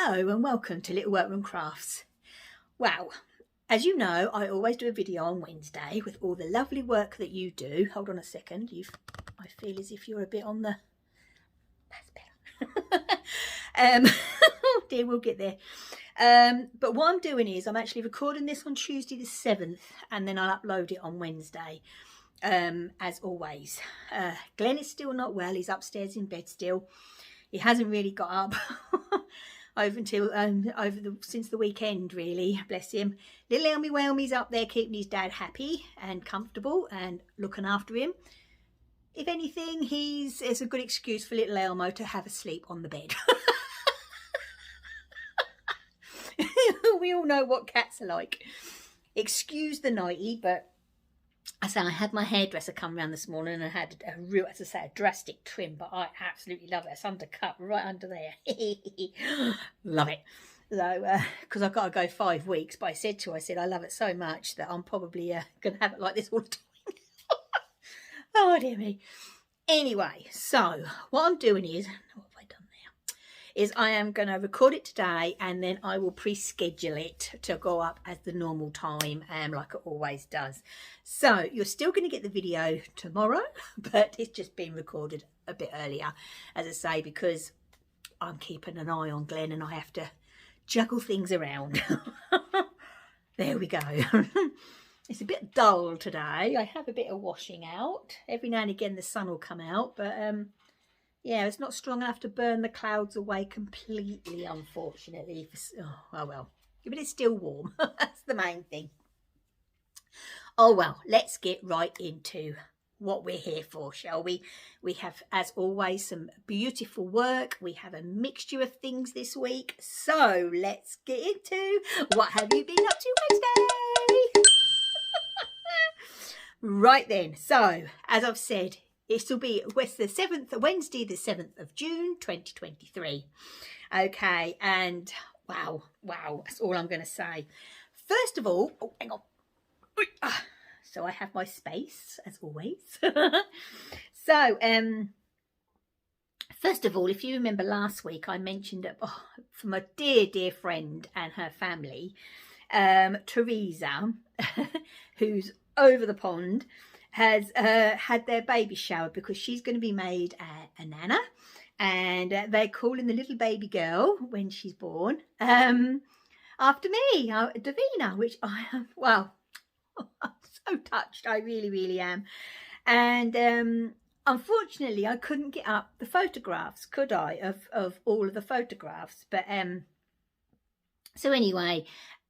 Hello and welcome to Little Workroom Crafts. Wow, as you know, I always do a video on Wednesday with all the lovely work that you do. Hold on a second, I feel as if you're a bit on the... That's better. Oh dear, we'll get there. But what I'm doing is I'm actually recording this on Tuesday the 7th and then I'll upload it on Wednesday. As always, Glenn is still not well. He's upstairs in bed still. He hasn't really got up since the weekend, really, bless him. Little Elmy Whelmy's up there keeping his dad happy and comfortable and looking after him. If anything, it's a good excuse for little Elmo to have a sleep on the bed. We all know what cats are like. Excuse the nighty, but I had my hairdresser come round this morning and I had a real, as I say, a drastic trim, but I absolutely love it. It's undercut right under there. Love it. So, because I've got to go 5 weeks, but I said I love it so much that I'm probably going to have it like this all the time. Oh, dear me. Anyway, so what I'm doing is, what have I done now? Is I am going to record it today and then I will pre-schedule it to go up as the normal time, like it always does. So you're still going to get the video tomorrow, but it's just been recorded a bit earlier, as I say, because I'm keeping an eye on Glenn and I have to juggle things around. There we go. It's a bit dull today. I have a bit of washing out. Every now and again the sun will come out, but yeah, it's not strong enough to burn the clouds away completely, unfortunately. Oh well, but it's still warm. That's the main thing. Oh well, let's get right into what we're here for, shall we? We have, as always, some beautiful work. We have a mixture of things this week. So let's get into what have you been up to Wednesday? Right then, so as I've said, this will be Wednesday the 7th of June 2023. Okay, and wow, that's all I'm going to say. First of all, oh, hang on. So I have my space, as always. So, first of all, if you remember last week, I mentioned from a dear friend and her family, Teresa, who's over the pond, has had their baby shower because she's going to be made a nana, and they're calling the little baby girl when she's born after me, Davina, which I am, well, I'm so touched. I really am. And unfortunately I couldn't get up the photographs, could I, of all of the photographs, but so anyway,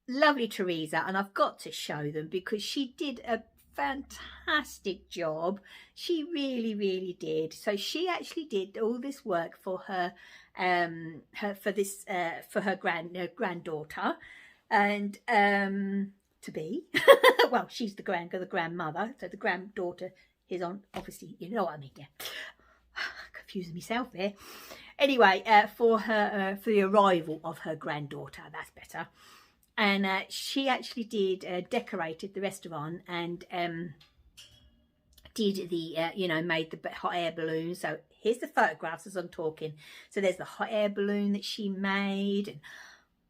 lovely Teresa, and I've got to show them because she did a fantastic job. She really did. So she actually did all this work for her for her granddaughter, and to be well, she's the grandmother, so the granddaughter is on, obviously, you know what I mean. Yeah, confusing myself there. Anyway, for the arrival of her granddaughter, that's better. And she actually did decorated the restaurant and did the made the hot air balloon. So here's the photographs as I'm talking. So there's the hot air balloon that she made, and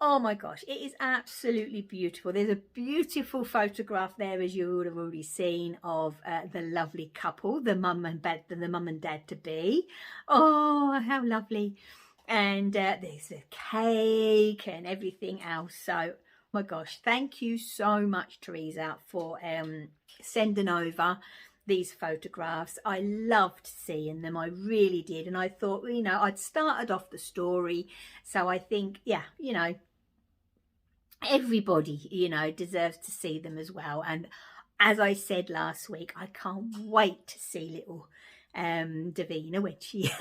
oh my gosh, it is absolutely beautiful. There's a beautiful photograph there, as you would have already seen, of the lovely couple, the mum and dad to be. Oh, how lovely. And there's the cake and everything else. So my gosh, thank you so much, Teresa, for sending over these photographs. I loved seeing them, I really did. And I thought, I'd started off the story, so I think, yeah, everybody, deserves to see them as well. And as I said last week, I can't wait to see little Davina when she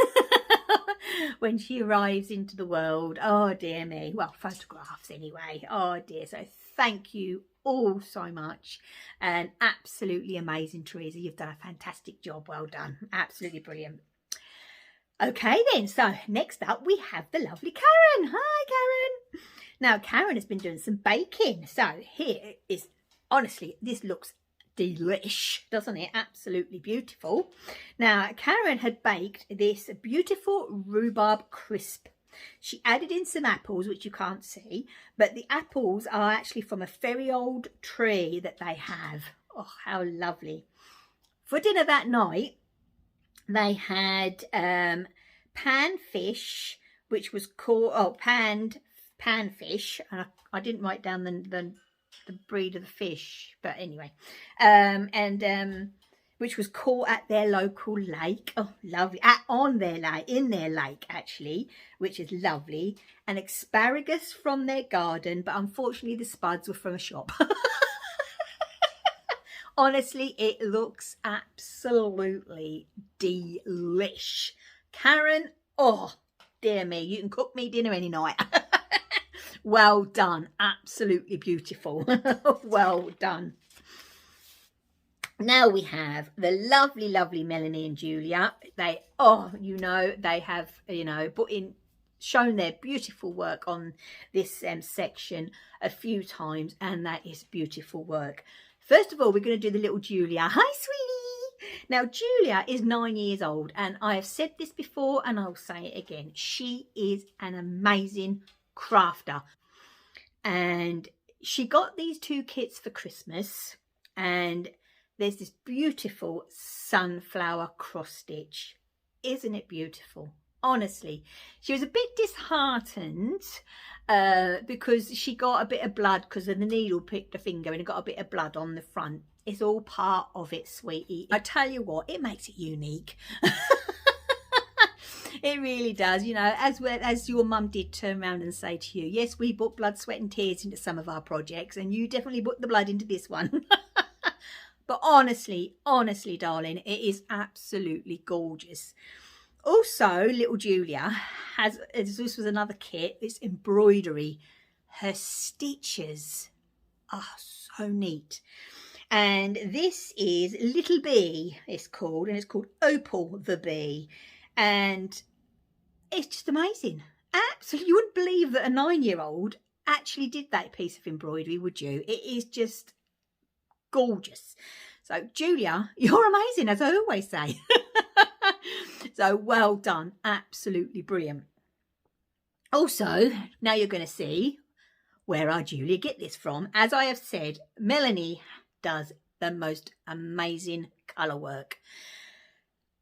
when she arrives into the world. Oh dear me. Well, photographs anyway. Oh dear. So thank you all so much, and absolutely amazing, Teresa. You've done a fantastic job. Well done. Absolutely brilliant. Okay then, so next up we have the lovely Karen. Hi Karen. Now Karen has been doing some baking. So here is, honestly, this looks delish, doesn't it? Absolutely beautiful. Now Karen had baked this beautiful rhubarb crisp. She added in some apples, which you can't see, but the apples are actually from a very old tree that they have. Oh, how lovely. For dinner that night, they had panfish, which was called, panfish, and I didn't write down the breed of the fish, but anyway, which was caught at their local lake. Oh, lovely. In their lake, actually, which is lovely. And asparagus from their garden, but unfortunately the spuds were from a shop. Honestly, it looks absolutely delish. Karen, oh, dear me, you can cook me dinner any night. Well done. Absolutely beautiful. Well done. Now we have the lovely, lovely Melanie and Julia. They, they have, shown their beautiful work on this section a few times, and that is beautiful work. First of all, we're going to do the little Julia. Hi, sweetie. Now, Julia is 9 years old, and I have said this before, and I'll say it again. She is an amazing crafter, and she got these 2 kits for Christmas, and there's this beautiful sunflower cross stitch. Isn't it beautiful? Honestly, she was a bit disheartened because she got a bit of blood because of the needle pricked her finger and it got a bit of blood on the front. It's all part of it, sweetie. I tell you what, it makes it unique. It really does. As your mum did turn around and say to you, yes, we put blood, sweat and tears into some of our projects, and you definitely put the blood into this one. But honestly, darling, it is absolutely gorgeous. Also, little Julia has, this was another kit, this embroidery. Her stitches are so neat. And this is Little Bee, it's called, and it's called Opal the Bee. And it's just amazing. Absolutely, you wouldn't believe that a 9-year-old actually did that piece of embroidery, would you? It is just gorgeous. So Julia, you're amazing, as I always say. So well done, absolutely brilliant. Also, now you're going to see where our Julia get this from. As I have said, Melanie does the most amazing colour work.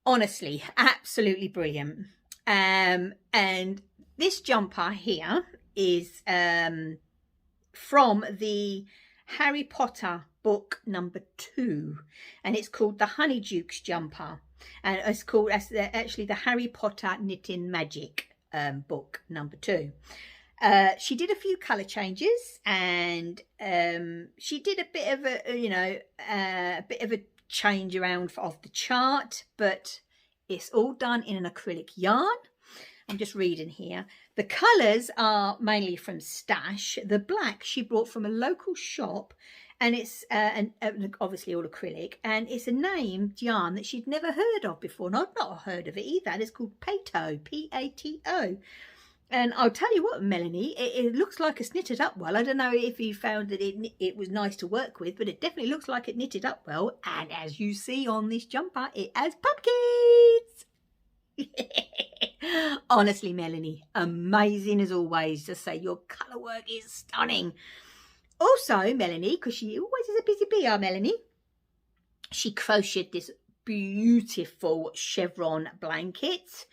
Honestly, absolutely brilliant. And this jumper here is from the Harry Potter book number 2, and it's called the Honeydukes jumper, and it's called actually the Harry Potter Knitting Magic book number 2. She did a few colour changes, and she did a bit of a change around of the chart, but it's all done in an acrylic yarn. I'm just reading here. The colours are mainly from Stash. The black she brought from a local shop, and it's obviously all acrylic, and it's a named yarn that she'd never heard of before, and I've not heard of it either. And it's called Pato, P-A-T-O. And I'll tell you what, Melanie, it looks like it's knitted up well. I don't know if you found that it was nice to work with, but it definitely looks like it knitted up well. And as you see on this jumper, it has pumpkins. Honestly, Melanie, amazing as always. Just say your colour work is stunning. Also, Melanie, because she always is a busy bee, our Melanie, she crocheted this beautiful chevron blanket,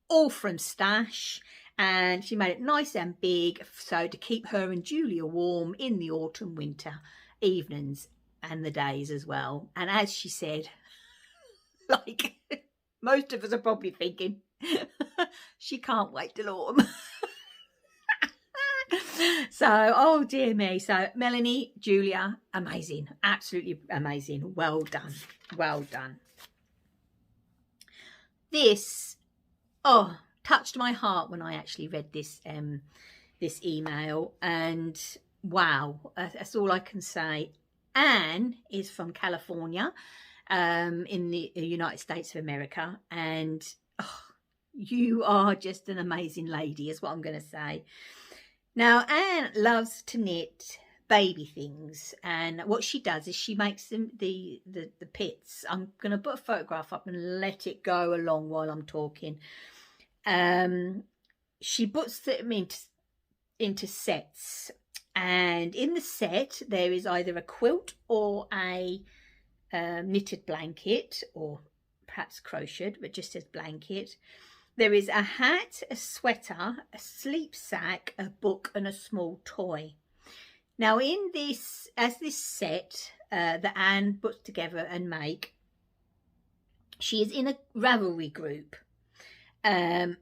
all from Stash, and she made it nice and big, so to keep her and Julia warm in the autumn, winter evenings and the days as well. And as she said, like most of us are probably thinking, she can't wait till autumn. So, oh dear me. So, Melanie, Julia, amazing. Absolutely amazing. Well done. Well done. This, touched my heart when I actually read this this email, and wow, that's all I can say. Anne is from California, in the United States of America, and you are just an amazing lady, is what I'm going to say. Now, Anne loves to knit baby things, and what she does is she makes them the pits. I'm going to put a photograph up and let it go along while I'm talking. she puts them into sets, and in the set there is either a quilt or a knitted blanket, or perhaps crocheted, but just as blanket. There is a hat, a sweater, a sleep sack, a book, and a small toy. Now, in this, as this set that Anne puts together and make, she is in a Ravelry group, and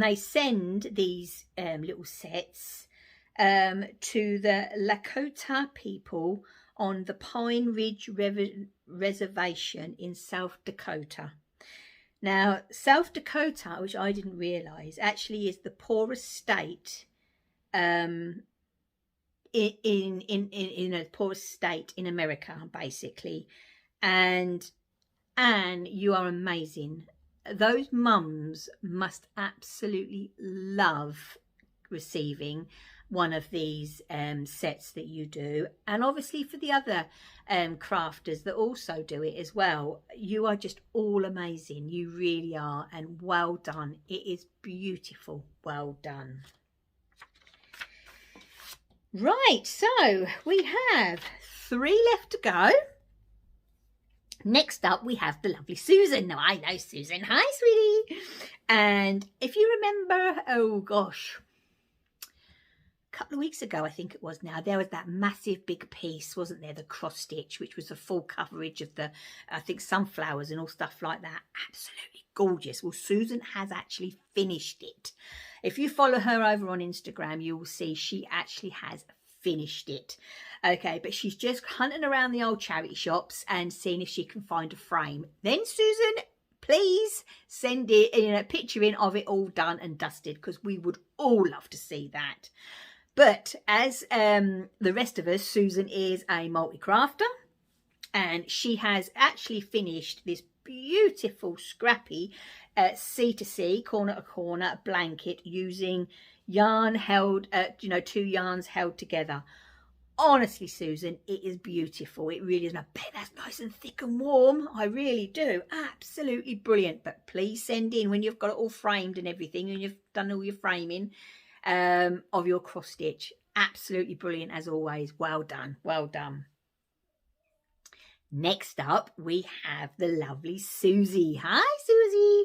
they send these little sets to the Lakota people on the Pine Ridge Reservation in South Dakota. Now, South Dakota, which I didn't realise, actually is the poorest state in a poorest state in America, basically. And Anne, you are amazing. Those mums must absolutely love receiving one of these sets that you do, and obviously for the other crafters that also do it as well. You are just all amazing, you really are, and well done. It is beautiful. Well done. Right, so we have 3 left to go. Next up, we have the lovely Susan. Now, I know Susan. Hi, sweetie. And if you remember, oh gosh, a couple of weeks ago, I think it was now, there was that massive big piece, wasn't there? The cross stitch, which was the full coverage of the, I think, sunflowers and all stuff like that. Absolutely gorgeous. Well, Susan has actually finished it. If you follow her over on Instagram, you will see she actually has finished it. Okay, but she's just hunting around the old charity shops and seeing if she can find a frame. Then, Susan, please send it in a picture in of it all done and dusted, because we would all love to see that. But as the rest of us, Susan is a multi-crafter, and she has actually finished this beautiful scrappy C2C, corner to corner blanket using yarn held, 2 yarns held together. Honestly, Susan, it is beautiful. It really is. And I bet that's nice and thick and warm. I really do. Absolutely brilliant. But please send in when you've got it all framed and everything, and you've done all your framing of your cross stitch. Absolutely brilliant as always. Well done. Well done. Next up, we have the lovely Suzie. Hi, Suzie.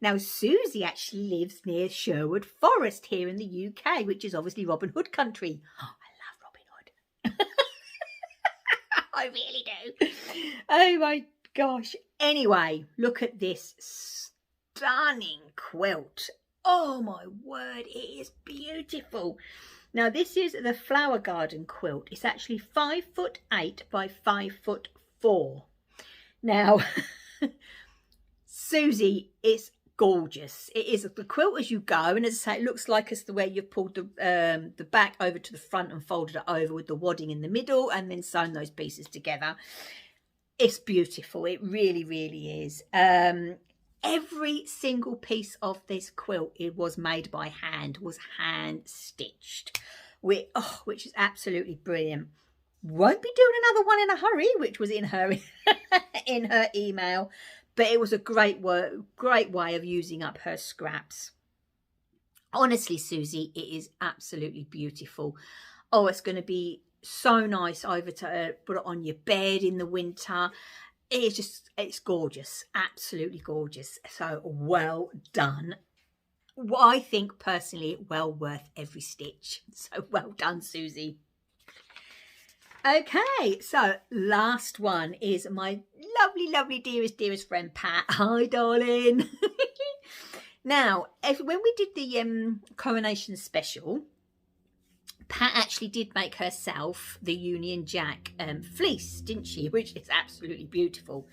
Now, Suzie actually lives near Sherwood Forest here in the UK, which is obviously Robin Hood country. Oh, I love Robin Hood. I really do. Oh, my gosh. Anyway, look at this stunning quilt. Oh, my word. It is beautiful. Now, this is the Flower Garden quilt. It's actually 5'8" by 5'4". Now, Suzie, it's gorgeous. It is the quilt as you go, and as I say, it looks like it's the way you've pulled the back over to the front and folded it over with the wadding in the middle and then sewn those pieces together. It's beautiful. It really, really is. Every single piece of this quilt, it was made by hand, was hand stitched, which is absolutely brilliant. Won't be doing another one in a hurry, which was in her in her email, but it was a great way of using up her scraps. Honestly, Suzie, it is absolutely beautiful. Oh, it's going to be so nice over to put it on your bed in the winter. It's gorgeous, absolutely gorgeous. So well done. I think personally, well worth every stitch. So well done, Suzie. Okay, so last one is my lovely, lovely, dearest friend, Pat. Hi, darling. Now, when we did the coronation special, Pat actually did make herself the Union Jack fleece, didn't she? Which is absolutely beautiful.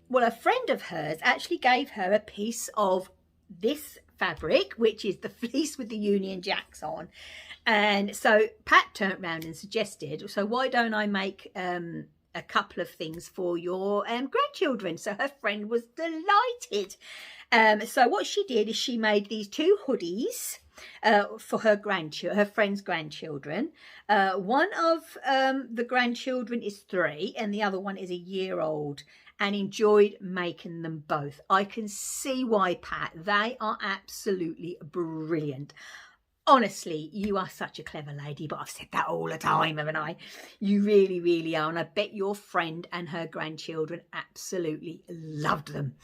Well, a friend of hers actually gave her a piece of this fabric, which is the fleece with the Union Jacks on. And so Pat turned around and suggested, so why don't I make a couple of things for your grandchildren? So her friend was delighted. So what she did is she made these 2 hoodies for her friend's grandchildren. One of the grandchildren is 3 and the other one is a year old. and enjoyed making them both. I can see why, Pat. They are absolutely brilliant. Honestly, you are such a clever lady, but I've said that all the time, haven't I? You really, really are. And I bet your friend and her grandchildren absolutely loved them.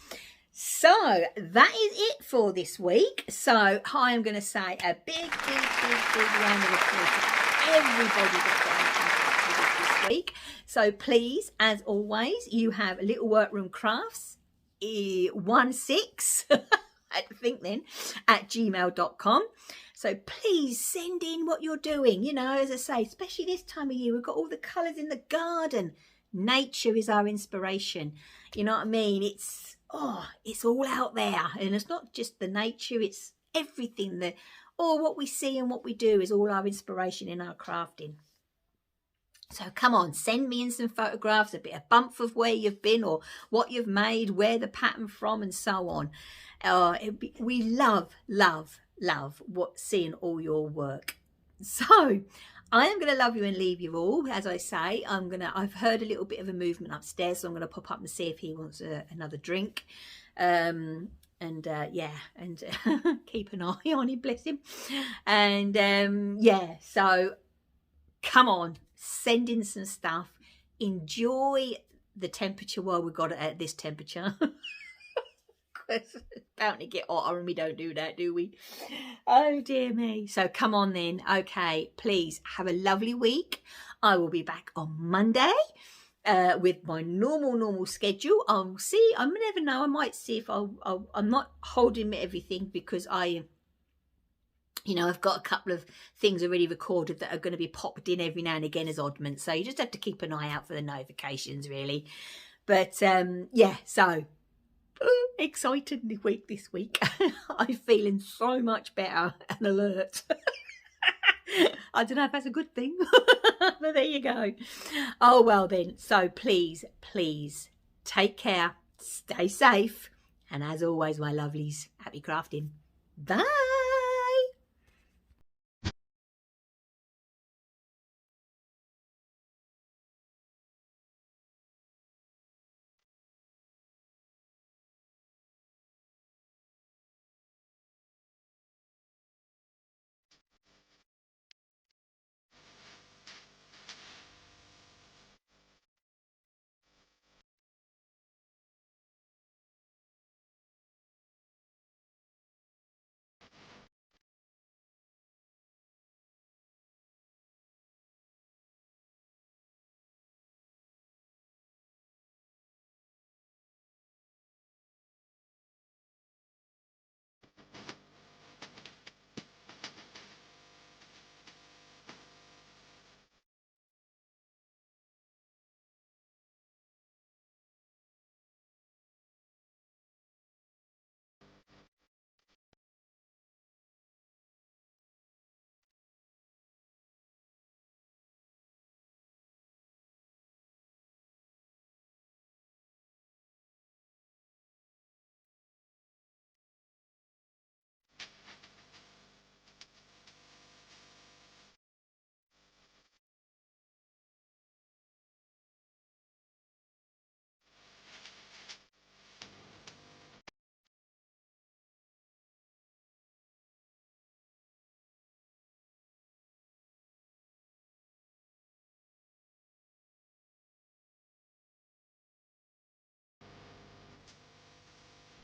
So that is it for this week. So I am going to say a big round of applause to everybody that's got in contact with us this week. So please, as always, you have Little Workroom Crafts 16 I think then at gmail.com. So please send in what you're doing, you know, as I say, especially this time of year, we've got all the colours in the garden. Nature is our inspiration. You know what I mean? It's all out there. And it's not just the nature, it's everything that, what we see and what we do is all our inspiration in our crafting. So come on, send me in some photographs, a bit of bump of where you've been or what you've made, where the pattern from and so on. We love seeing all your work. So I am going to love you and leave you all. As I say, I've heard a little bit of a movement upstairs, so I'm going to pop up and see if he wants another drink. And keep an eye on him, bless him. And so come on, send in some stuff. Enjoy the temperature while we've got it at this temperature. It's bound to get hotter and we don't do that, do we? Oh dear me. So come on then. Okay, please have a lovely week. I will be back on Monday with my normal schedule. I'll see. I never know. I might see if I'm not holding everything because I've got a couple of things already recorded that are going to be popped in every now and again as oddments. So you just have to keep an eye out for the notifications, really. But so excited this week. I'm feeling so much better and alert. I don't know if that's a good thing, but there you go. Oh, well then. So please take care, stay safe. And as always, my lovelies, happy crafting. Bye.